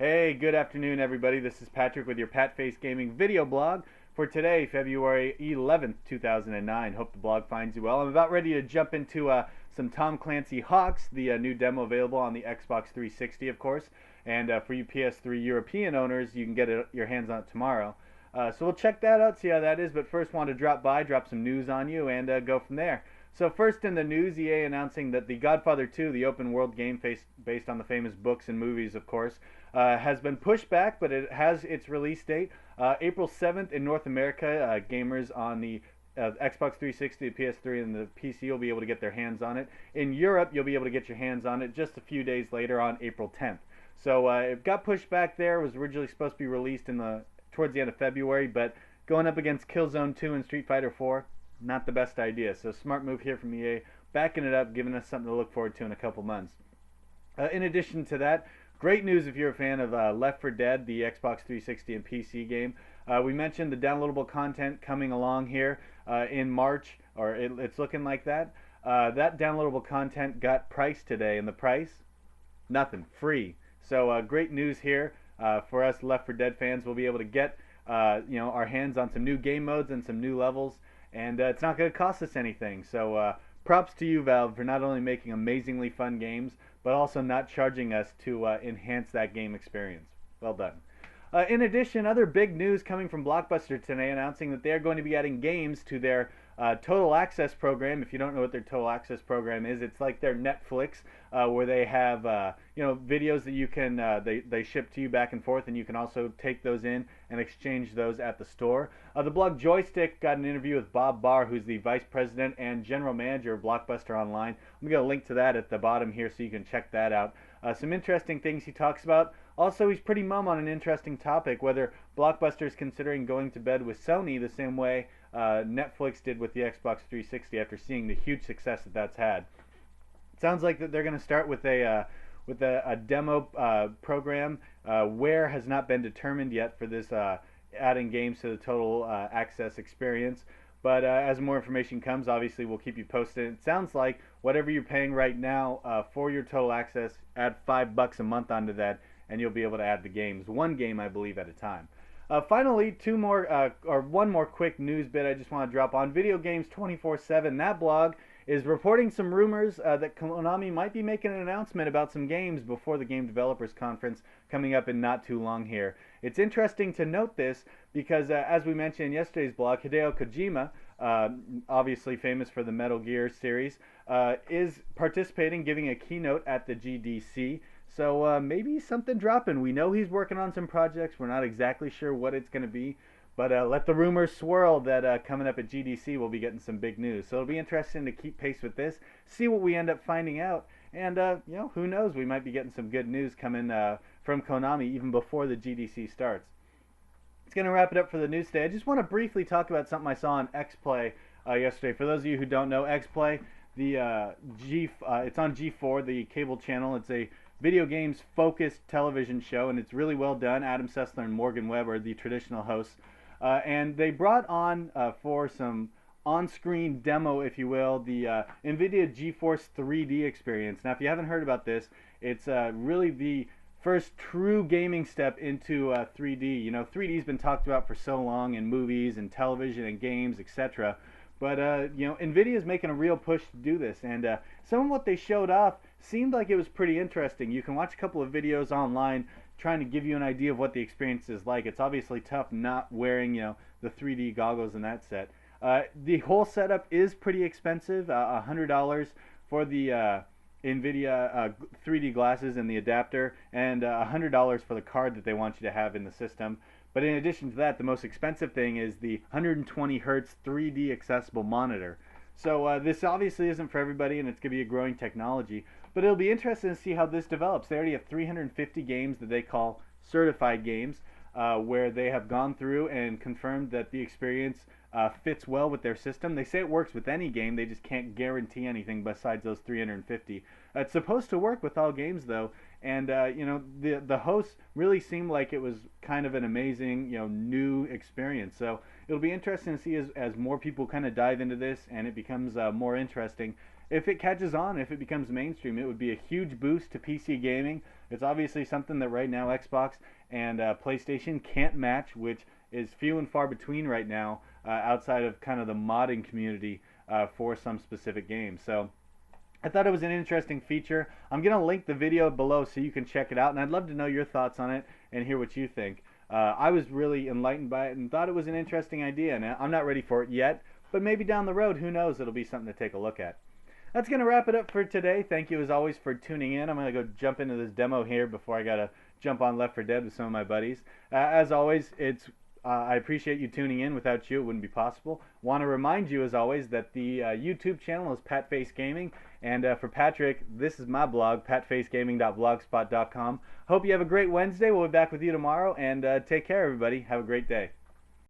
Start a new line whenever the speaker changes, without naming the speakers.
Hey, good afternoon, everybody. This is Patrick with your Patface Gaming video blog for today, February 11th, 2009. Hope the blog finds you well. I'm about ready to jump into some Tom Clancy Hawks, the new demo available on the Xbox 360, of course. And for you PS3 European owners, you can get your hands on it tomorrow. So we'll check that out, see how that is. But first, want to drop some news on you, and go from there. So first in the news, EA announcing that the Godfather II, the open world game based on the famous books and movies, of course, has been pushed back, but it has its release date, April 7th in North America. Gamers on the Xbox 360, the PS3, and the PC will be able to get their hands on it. In Europe, you'll be able to get your hands on it just a few days later on April 10th. So it got pushed back there. It was originally supposed to be released towards the end of February, but going up against Killzone 2 and Street Fighter 4, not the best idea. So smart move here from EA, backing it up, giving us something to look forward to in a couple months. In addition to that, great news if you're a fan of Left4Dead, the Xbox 360 and PC game. We mentioned the downloadable content coming along here in March, or it's looking like that. That downloadable content got priced today, and the price? Nothing, free. So great news here for us Left4Dead fans. We'll be able to get our hands on some new game modes and some new levels, and it's not going to cost us anything. So props to you, Valve, for not only making amazingly fun games, but also not charging us to enhance that game experience. Well done. In addition, other big news coming from Blockbuster today, announcing that they're going to be adding games to their Total Access program. If you don't know what their Total Access program is, it's like their Netflix, where they have videos that you can they ship to you back and forth, and you can also take those in and exchange those at the store. The blog Joystick got an interview with Bob Barr, who's the Vice President and General Manager of Blockbuster Online. I'm going to link to that at the bottom here so you can check that out. Some interesting things he talks about. Also, he's pretty mum on an interesting topic, whether Blockbuster is considering going to bed with Sony the same way Netflix did with the Xbox 360 after seeing the huge success that that's had. It sounds like that they're going to start with a demo program. Where has not been determined yet for this adding games to the Total Access experience. But as more information comes, obviously we'll keep you posted. It sounds like whatever you're paying right now for your Total Access, add $5 a month onto that, and you'll be able to add the games. One game, I believe, at a time. Finally, one more quick news bit I just want to drop on Video Games 24/7. That blog is reporting some rumors that Konami might be making an announcement about some games before the Game Developers Conference coming up in not too long here. It's interesting to note this because, as we mentioned in yesterday's blog, Hideo Kojima, obviously famous for the Metal Gear series, is participating, giving a keynote at the GDC. So maybe something dropping. We know he's working on some projects. We're not exactly sure what it's going to be. But let the rumors swirl that coming up at GDC we'll be getting some big news. So it'll be interesting to keep pace with this, see what we end up finding out. And, who knows, we might be getting some good news coming from Konami even before the GDC starts. It's going to wrap it up for the news today. I just want to briefly talk about something I saw on XPlay yesterday. For those of you who don't know, XPlay, it's on G4, the cable channel. It's a video games focused television show, and it's really well done. Adam Sessler and Morgan Webb are the traditional hosts. And they brought on, for some on-screen demo, if you will, the NVidia GeForce 3D experience. Now, if you haven't heard about this, it's really the first true gaming step into 3D. You know, 3D's been talked about for so long in movies and television and games, etc. But, NVIDIA's making a real push to do this. And some of what they showed off seemed like it was pretty interesting. You can watch a couple of videos online trying to give you an idea of what the experience is like. It's obviously tough not wearing, the 3D goggles in that set. The whole setup is pretty expensive, $100 for the NVIDIA 3D glasses and the adapter, and $100 for the card that they want you to have in the system. But in addition to that, the most expensive thing is the 120 Hertz 3D accessible monitor. So this obviously isn't for everybody, and it's going to be a growing technology. But it'll be interesting to see how this develops. They already have 350 games that they call certified games, where they have gone through and confirmed that the experience fits well with their system. They say it works with any game. They just can't guarantee anything besides those 350. It's supposed to work with all games, though. And the hosts really seemed like it was kind of an amazing, new experience. So it'll be interesting to see as more people kind of dive into this and it becomes more interesting. If it catches on, if it becomes mainstream, it would be a huge boost to PC gaming. It's obviously something that right now Xbox and PlayStation can't match, which is few and far between right now, outside of kind of the modding community for some specific games. So I thought it was an interesting feature. I'm going to link the video below so you can check it out, and I'd love to know your thoughts on it and hear what you think. I was really enlightened by it and thought it was an interesting idea, and I'm not ready for it yet, but maybe down the road, who knows, it'll be something to take a look at. That's going to wrap it up for today. Thank you as always for tuning in. I'm going to go jump into this demo here before I got to jump on Left 4 Dead with some of my buddies. As always, I appreciate you tuning in. Without you, it wouldn't be possible. Want to remind you, as always, that the YouTube channel is Patface Gaming. And for Patrick, this is my blog, patfacegaming.blogspot.com. Hope you have a great Wednesday. We'll be back with you tomorrow. And take care, everybody. Have a great day.